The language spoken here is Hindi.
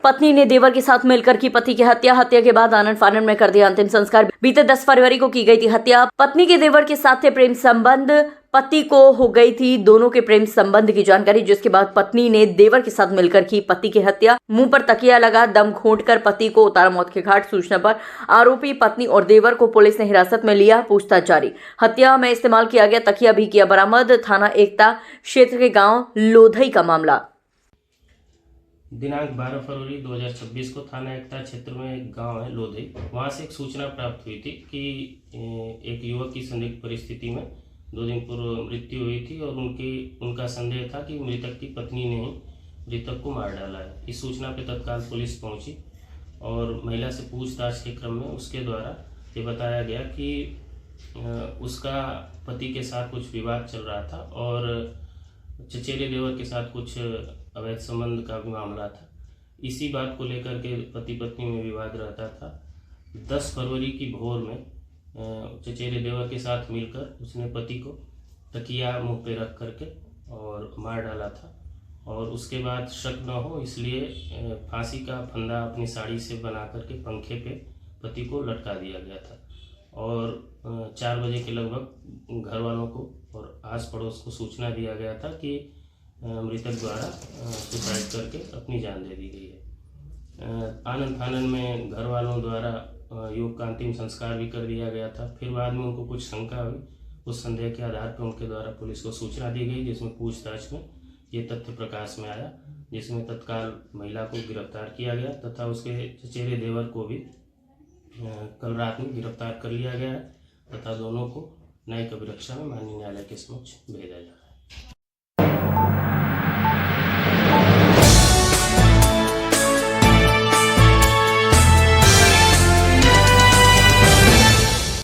पत्नी ने देवर के साथ मिलकर की पति की हत्या के बाद आनन फानन में कर दिया अंतिम संस्कार। बीते 10 फरवरी को की गई थी हत्या। पत्नी के देवर के साथ थे प्रेम संबंध, पति को हो गई थी दोनों के प्रेम संबंध की जानकारी, जिसके बाद पत्नी ने देवर के साथ मिलकर की पति की हत्या। मुंह पर तकिया लगा दम घोंटकर पति को उतारा मौत के घाट। सूचना पर आरोपी पत्नी और देवर को पुलिस ने हिरासत में लिया, पूछताछ जारी। हत्या में इस्तेमाल किया गया तकिया भी किया बरामद। थाना एकता क्षेत्र के गांव लोधई का मामला। दिनांक 12 फरवरी 2026 को थाना एकता क्षेत्र में एक गांव है लोधई, वहां से एक सूचना प्राप्त हुई थी कि एक युवक की संदिग्ध परिस्थिति में 2 दिन पूर्व मृत्यु हुई थी और उनका संदेह था कि मृतक की पत्नी ने ही मृतक को मार डाला है। इस सूचना पर तत्काल पुलिस पहुंची और महिला से पूछताछ के क्रम में उसके द्वारा ये बताया गया कि उसका पति के साथ कुछ विवाद चल रहा था और चचेरे देवर के साथ कुछ अवैध संबंध का भी मामला था। इसी बात को लेकर के पति पत्नी में विवाद रहता था। 10 फरवरी की भोर में चचेरे देवर के साथ मिलकर उसने पति को तकिया मुंह पे रख करके और मार डाला था और उसके बाद शक न हो इसलिए फांसी का फंदा अपनी साड़ी से बना करके पंखे पे पति को लटका दिया गया था और 4 बजे के लगभग घर वालों को और आस पड़ोस को सूचना दिया गया था कि मृतक द्वारा सुसाइड करके अपनी जान दे दी गई है। आनन फानन में घर वालों द्वारा युवक का अंतिम संस्कार भी कर दिया गया था। फिर बाद में उनको कुछ शंका हुई, उस संदेह के आधार पर उनके द्वारा पुलिस को सूचना दी गई, जिसमें पूछताछ में ये तथ्य प्रकाश में आया, जिसमें तत्काल महिला को गिरफ्तार किया गया तथा उसके चचेरे देवर को भी कल रात में गिरफ्तार कर लिया गया है तथा दोनों को न्यायिक अभिरक्षा में माननीय न्यायालय के समक्ष भेजा जा रहा है।